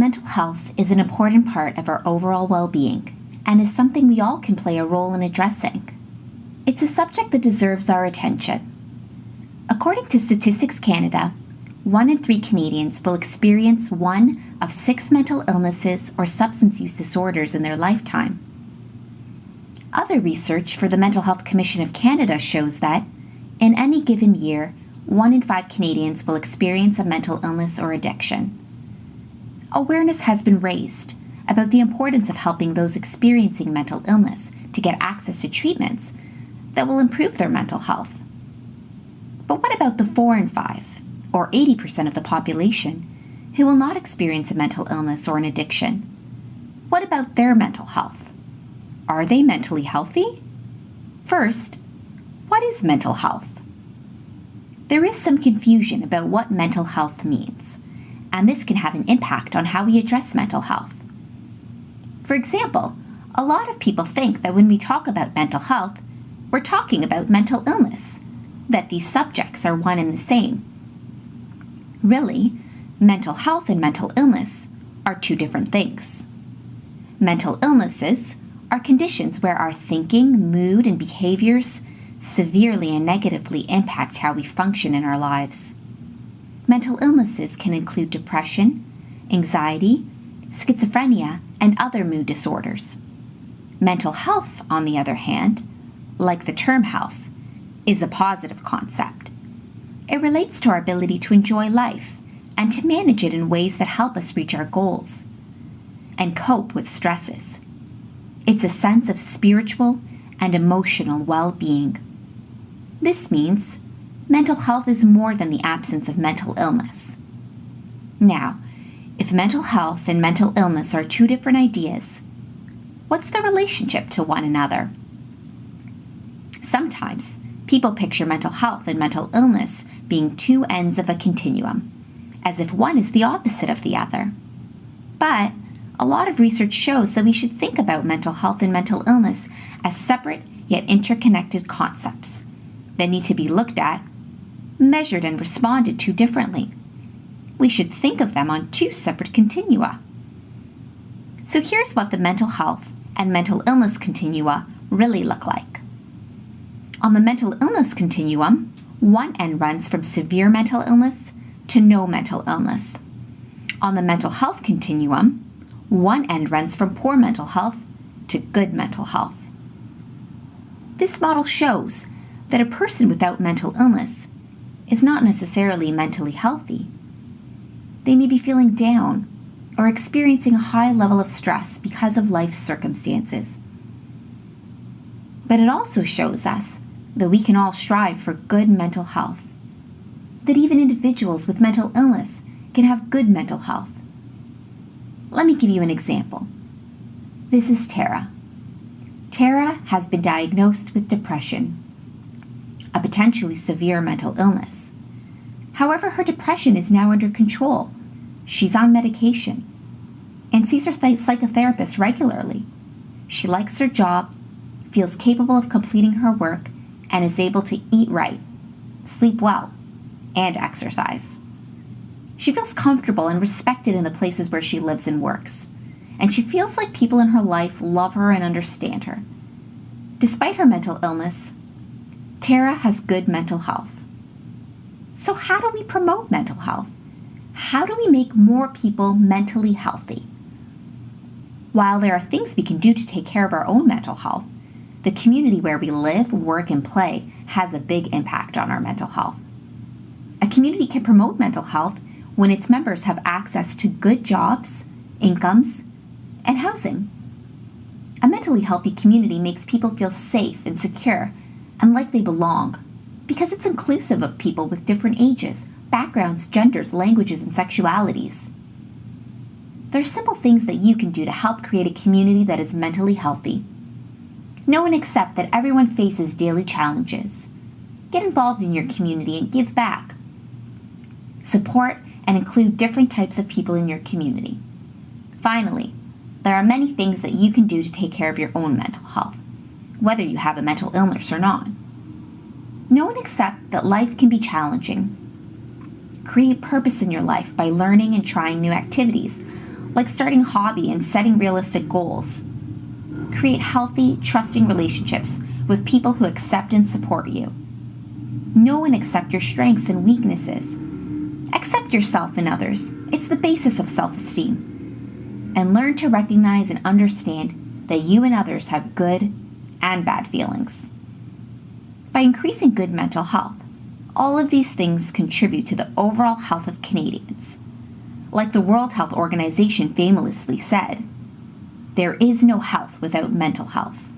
mental health is an important part of our overall well-being and is something we all can play a role in addressing. It's a subject that deserves our attention. According to Statistics Canada, 1 in 3 Canadians will experience one of 6 mental illnesses or substance use disorders in their lifetime. Other research for the Mental Health Commission of Canada shows that, in any given year, 1 in 5 Canadians will experience a mental illness or addiction. Awareness has been raised about the importance of helping those experiencing mental illness to get access to treatments that will improve their mental health. But what about the 4 in 5, or 80% of the population, who will not experience a mental illness or an addiction? What about their mental health? Are they mentally healthy? First, what is mental health? There is some confusion about what mental health means, and this can have an impact on how we address mental health. For example, a lot of people think that when we talk about mental health, we're talking about mental illness, that these subjects are one and the same. Really, mental health and mental illness are 2 different things. Mental illnesses are conditions where our thinking, mood, and behaviors severely and negatively impact how we function in our lives. Mental illnesses can include depression, anxiety, schizophrenia, and other mood disorders. Mental health, on the other hand, like the term health, is a positive concept. It relates to our ability to enjoy life and to manage it in ways that help us reach our goals and cope with stresses. It's a sense of spiritual and emotional well-being. This means mental health is more than the absence of mental illness. Now, if mental health and mental illness are 2 different ideas, what's the relationship to one another? Sometimes, people picture mental health and mental illness being 2 ends of a continuum, as if one is the opposite of the other. But a lot of research shows that we should think about mental health and mental illness as separate yet interconnected concepts that need to be looked at, measured, and responded to differently. We should think of them on 2 separate continua. So here's what the mental health and mental illness continua really look like. On the mental illness continuum, one end runs from severe mental illness to no mental illness. On the mental health continuum, one end runs from poor mental health to good mental health. This model shows that a person without mental illness is not necessarily mentally healthy. They may be feeling down or experiencing a high level of stress because of life's circumstances. But it also shows us that we can all strive for good mental health, that even individuals with mental illness can have good mental health. Let me give you an example. This is Tara. Tara has been diagnosed with depression, a potentially severe mental illness. However, her depression is now under control. She's on medication and sees her psychotherapist regularly. She likes her job, feels capable of completing her work, and is able to eat right, sleep well, and exercise. She feels comfortable and respected in the places where she lives and works, and she feels like people in her life love her and understand her. Despite her mental illness, Tara has good mental health. So how do we promote mental health? How do we make more people mentally healthy? While there are things we can do to take care of our own mental health, the community where we live, work, and play has a big impact on our mental health. A community can promote mental health when its members have access to good jobs, incomes, and housing. A mentally healthy community makes people feel safe and secure and like they belong because it's inclusive of people with different ages, backgrounds, genders, languages, and sexualities. There are simple things that you can do to help create a community that is mentally healthy. Know and accept that everyone faces daily challenges. Get involved in your community and give back. Support and include different types of people in your community. Finally, there are many things that you can do to take care of your own mental health, whether you have a mental illness or not. Know and accept that life can be challenging. Create purpose in your life by learning and trying new activities, like starting a hobby and setting realistic goals. Create healthy, trusting relationships with people who accept and support you. Know and accept your strengths and weaknesses. Accept yourself and others. It's the basis of self-esteem. And learn to recognize and understand that you and others have good and bad feelings. By increasing good mental health, all of these things contribute to the overall health of Canadians. Like the World Health Organization famously said, there is no health without mental health.